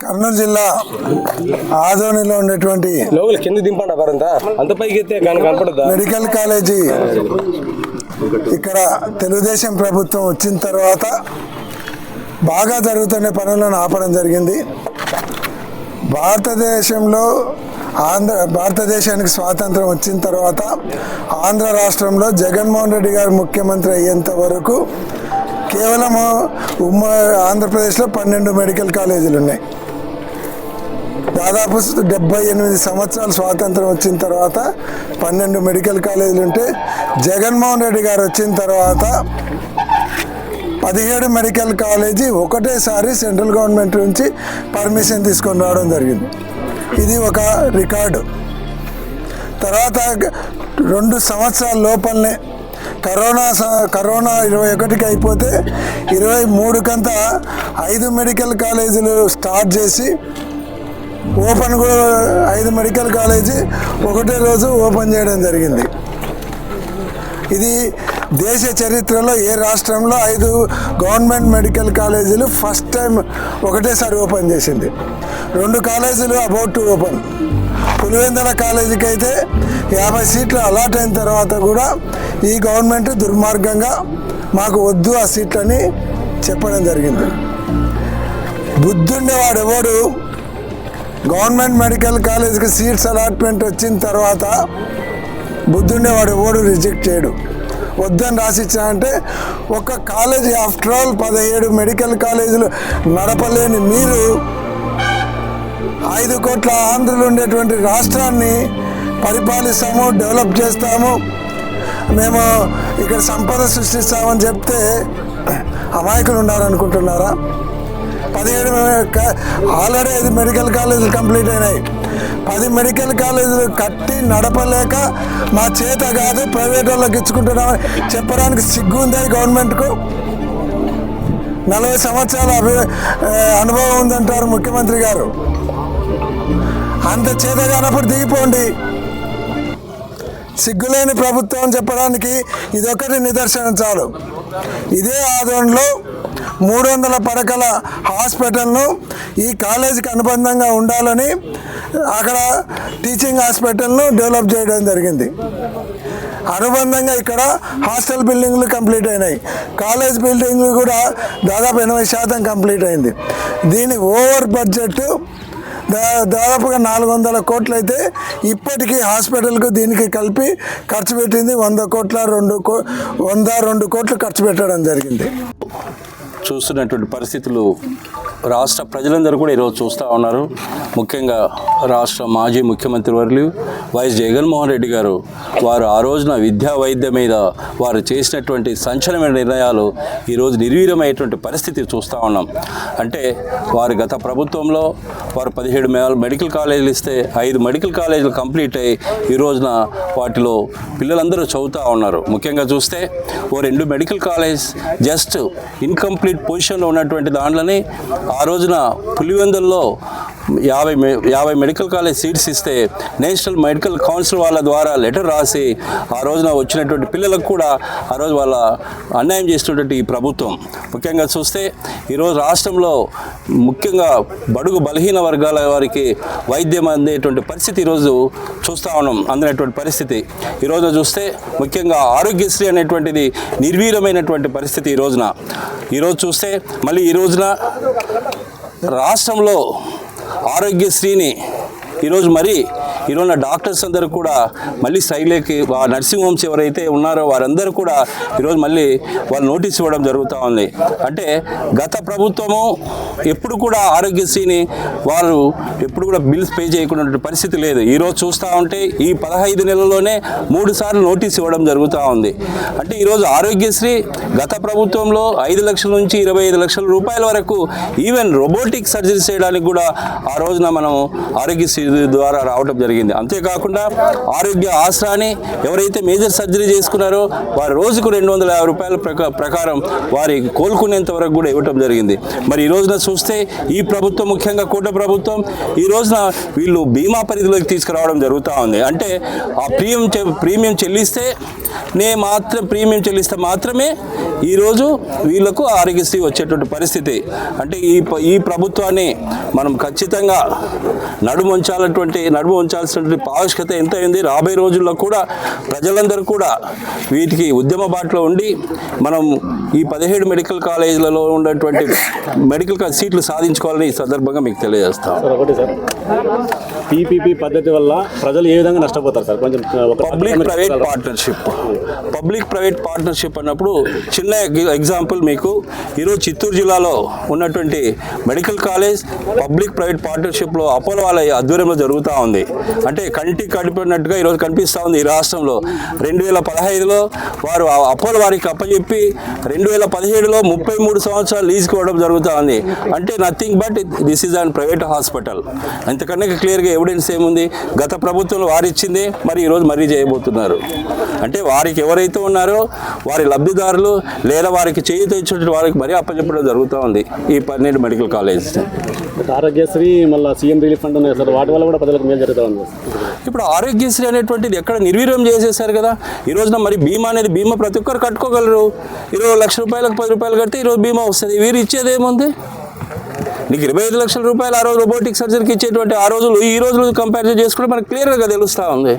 కర్నూలు జిల్లా ఆదోనిలో ఉన్నటువంటి మెడికల్ కాలేజీ ఇక్కడ తెలుగుదేశం ప్రభుత్వం వచ్చిన తర్వాత బాగా జరుగుతున్న పనులను ఆపడం జరిగింది. భారతదేశానికి స్వాతంత్రం వచ్చిన తర్వాత ఆంధ్ర రాష్ట్రంలో జగన్మోహన్ రెడ్డి గారు ముఖ్యమంత్రి అయ్యేంత వరకు కేవలం ఆంధ్రప్రదేశ్లో 12 మెడికల్ కాలేజీలు ఉన్నాయి. దాదాపు 78 సంవత్సరాలు స్వాతంత్రం వచ్చిన తర్వాత 12 మెడికల్ కాలేజీలు ఉంటే జగన్మోహన్ రెడ్డి గారు వచ్చిన తర్వాత 17 మెడికల్ కాలేజీ ఒకటేసారి సెంట్రల్ గవర్నమెంట్ నుంచి పర్మిషన్ తీసుకొని రావడం జరిగింది. ఇది ఒక రికార్డు. తర్వాత 2 సంవత్సరాల లోపలనే కరోనా 21కి అయిపోతే 23కంతా 5 మెడికల్ కాలేజీలు స్టార్ట్ చేసి ఓపెన్ కూడా 5 మెడికల్ కాలేజీ ఒకటే రోజు ఓపెన్ చేయడం జరిగింది. ఇది దేశ చరిత్రలో ఏ రాష్ట్రంలో 5 గవర్నమెంట్ మెడికల్ కాలేజీలు ఫస్ట్ టైం ఒకటేసారి ఓపెన్ చేసింది. 2 కాలేజీలు అబౌట్ టు ఓపెన్. పులివెందుల కాలేజీకి అయితే 50 సీట్లు అలాట్ అయిన తర్వాత కూడా ఈ గవర్నమెంట్ దుర్మార్గంగా మాకు వద్దు ఆ సీట్లని చెప్పడం జరిగింది. బుద్ధుండేవాడు ఎవడు గవర్నమెంట్ మెడికల్ కాలేజీకి సీట్స్ అలాట్మెంట్ వచ్చిన తర్వాత బుద్ధుండేవాడు ఎవడు రిజెక్ట్ చేయడు. వద్దని రాసిచ్చా అంటే ఒక కాలేజీ ఆఫ్టర్ ఆల్ 17 మెడికల్ కాలేజీలు నడపలేని మీరు 5 కోట్ల ఆంధ్రులు ఉండేటువంటి రాష్ట్రాన్ని పరిపాలిస్తాము, డెవలప్ చేస్తాము, మేము ఇక్కడ సంపద సృష్టిస్తామని చెప్తే అమాయకులు ఉన్నారనుకుంటున్నారా? 17 ఆల్రెడీ 5 మెడికల్ కాలేజీలు కంప్లీట్ అయినాయి. 10 మెడికల్ కాలేజీలు కట్టి నడపలేక మా చేత కాదు ప్రైవేట్ వాళ్ళకి ఇచ్చుకుంటున్నామని చెప్పడానికి సిగ్గు ఉంది గవర్నమెంట్కు. 40 సంవత్సరాల అనుభవం ఉందంటారు ముఖ్యమంత్రి గారు. అంత చేత కానప్పుడు దిగిపోండి. సిగ్గులేని ప్రభుత్వం చెప్పడానికి ఇదొకటి నిదర్శనం చాలు. ఇదే ఆదోన్లో 300 పడకల హాస్పిటల్ను ఈ కాలేజీకి అనుబంధంగా ఉండాలని అక్కడ టీచింగ్ హాస్పిటల్ను డెవలప్ చేయడం జరిగింది. అనుబంధంగా ఇక్కడ హాస్టల్ బిల్డింగ్లు కంప్లీట్ అయినాయి. కాలేజ్ బిల్డింగ్లు కూడా దాదాపు 80% కంప్లీట్ అయింది. దీని ఓవర్ బడ్జెట్ దాదాపుగా 400 కోట్లు అయితే ఇప్పటికీ హాస్పిటల్కు దీనికి కలిపి ఖర్చు పెట్టింది 100 కోట్ల 2 కోట్లు ఖర్చు పెట్టడం జరిగింది. చూస్తున్నటువంటి పరిస్థితులు రాష్ట్ర ప్రజలందరూ కూడా ఈరోజు చూస్తూ ఉన్నారు. ముఖ్యంగా రాష్ట్ర మాజీ ముఖ్యమంత్రి వర్యులు వైఎస్ జగన్మోహన్ రెడ్డి గారు వారు ఆ రోజున విద్యా వైద్యం మీద వారు చేసినటువంటి సంచలనమైన నిర్ణయాలు ఈరోజు నిర్వీర్యమైనటువంటి పరిస్థితి చూస్తూ ఉన్నాం. అంటే వారు గత ప్రభుత్వంలో వారు 17 మెడికల్ కాలేజీలు ఇస్తే 5 మెడికల్ కాలేజీలు కంప్లీట్ అయ్యి ఈ రోజున వాటిలో పిల్లలందరూ చదువుతూ ఉన్నారు. ముఖ్యంగా చూస్తే ఓ 2 మెడికల్ కాలేజ్ జస్ట్ ఇన్కంప్లీట్ పొజిషన్లో ఉన్నటువంటి దాంట్లోని ఆ రోజున పులివెందుల్లో 50 మెడికల్ కాలేజ్ సీట్స్ ఇస్తే నేషనల్ మెడికల్ కౌన్సిల్ వాళ్ళ ద్వారా లెటర్ రాసి ఆ రోజున వచ్చినటువంటి పిల్లలకు కూడా ఆ రోజు వాళ్ళ అన్యాయం చేసినటువంటి ఈ ప్రభుత్వం. ముఖ్యంగా చూస్తే ఈరోజు రాష్ట్రంలో ముఖ్యంగా బడుగు బలహీన వర్గాల వారికి వైద్యం అందేటువంటి పరిస్థితి ఈరోజు చూస్తూ ఉన్నాం. అందినటువంటి పరిస్థితి ఈరోజు చూస్తే ముఖ్యంగా ఆరోగ్యశ్రీ అనేటువంటిది నిర్వీర్యమైనటువంటి పరిస్థితి ఈరోజు చూస్తే మళ్ళీ ఈ రోజున రాష్ట్రంలో ఆరోగ్యశ్రీని ఈరోజు ఈరోజు డాక్టర్స్ అందరూ కూడా మళ్ళీ స్ట్రైక్లోకి నర్సింగ్ హోమ్స్ ఎవరైతే ఉన్నారో వారందరూ కూడా ఈరోజు మళ్ళీ వాళ్ళు నోటీస్ ఇవ్వడం జరుగుతూ ఉంది. అంటే గత ప్రభుత్వము ఎప్పుడు కూడా ఆరోగ్యశ్రీని వాళ్ళు ఎప్పుడు కూడా బిల్స్ పే చేయకుండా పరిస్థితి లేదు. ఈరోజు చూస్తూ ఉంటే ఈ 15 నెలల్లోనే 3 సార్లు నోటీస్ ఇవ్వడం జరుగుతూ ఉంది. అంటే ఈరోజు ఆరోగ్యశ్రీ గత ప్రభుత్వంలో 5 లక్షల నుంచి 25 లక్షల రూపాయల వరకు ఈవెన్ రోబోటిక్ సర్జరీ చేయడానికి కూడా ఆ రోజున మనం ఆరోగ్యశ్రీ ద్వారా రావడం జరిగింది. జరిగింది. అంతేకాకుండా ఆరోగ్య ఆసరాని ఎవరైతే మేజర్ సర్జరీ చేసుకున్నారో వారు రోజుకు 250 రూపాయల ప్రకారం వారి కోలుకునేంత వరకు కూడా ఇవ్వటం జరిగింది. మరి ఈ రోజున చూస్తే ఈ ప్రభుత్వం, ముఖ్యంగా కూటమి ప్రభుత్వం, ఈ రోజున వీళ్ళు బీమా పరిధిలోకి తీసుకురావడం జరుగుతూ ఉంది. అంటే ఆ ప్రీమియం చెల్లిస్తే ప్రీమియం చెల్లిస్తే మాత్రమే ఈరోజు వీళ్ళకు ఆరోగ్యశ్రీ వచ్చేటువంటి పరిస్థితి. అంటే ఈ ప్రభుత్వాన్ని మనం ఖచ్చితంగా నడుము ఉంచాల్సినటువంటి ఆవశ్యకత ఎంత అయింది. రాబోయే రోజుల్లో కూడా ప్రజలందరూ కూడా వీటికి ఉద్యమ బాటలో ఉండి మనం ఈ 17 మెడికల్ కాలేజీలలో ఉన్నటువంటి మెడికల్ సీట్లు సాధించుకోవాలని ఈ సందర్భంగా మీకు తెలియజేస్తాం. ఒకటి సార్, పీపీపీ పద్ధతి వల్ల ప్రజలు ఏ విధంగా నష్టపోతారు సార్? కొంచెం పబ్లిక్ ప్రైవేట్ పార్ట్నర్షిప్ అన్నప్పుడు చిన్న ఎగ్జాంపుల్ మీకు, ఈరోజు చిత్తూరు జిల్లాలో ఉన్నటువంటి మెడికల్ కాలేజ్ పబ్లిక్ ప్రైవేట్ పార్ట్నర్షిప్లో అపోలో వాళ్ళ ఆధ్వర్యంలో జరుగుతూ ఉంది. అంటే కంటికి కడిపినట్టుగా ఈరోజు కనిపిస్తూ ఉంది. ఈ రాష్ట్రంలో 2015లో వారు అపోలో వారికి అప్పచెప్పి 2017లో 33 సంవత్సరాలు లీజుకి ఇవ్వడం జరుగుతూ ఉంది. అంటే nothing but this is an private hospital. అంతకన్నా క్లియర్గా ఎవిడెన్స్ ఏముంది? గత ప్రభుత్వంలో వారు ఇచ్చింది, మరి ఈరోజు మరీ చేయబోతున్నారు. అంటే వారికి ఎవరైతే ఉన్నారో వారి లబ్ధిదారులు లేదా వారికి చేయూత ఇచ్చినటువంటి వారికి మరీ అప్పచెప్పడం జరుగుతూ ఉంది ఈ 12 మెడికల్ కాలేజ్. ఆరోగ్యశ్రీ మళ్ళీ సీఎం రిలీఫ్ ఫండ్ ఉన్నాయి సార్, వాటి వల్ల కూడా ప్రజలకు మేలు జరుగుతూ ఉంది. ఇప్పుడు ఆరోగ్యశ్రీ అనేటువంటిది ఎక్కడ నిర్వీర్యం చేసేసారు కదా. ఈ రోజున మరి బీమా ప్రతి ఒక్కరు కట్టుకోగలరు. 20 లక్షల రూపాయలకు 10 రూపాయలు కడితే ఈరోజు బీమా వస్తుంది. వీరు ఇచ్చేది ఏముంది? నీకు 25 లక్షల రూపాయలు ఆ రోజు రోబోటిక్ సర్జరీకి ఇచ్చేటువంటి ఆ రోజులు ఈ రోజులు కంపారిజన్ చేసుకుంటే మనకు క్లియర్గా తెలుస్తూ ఉంది.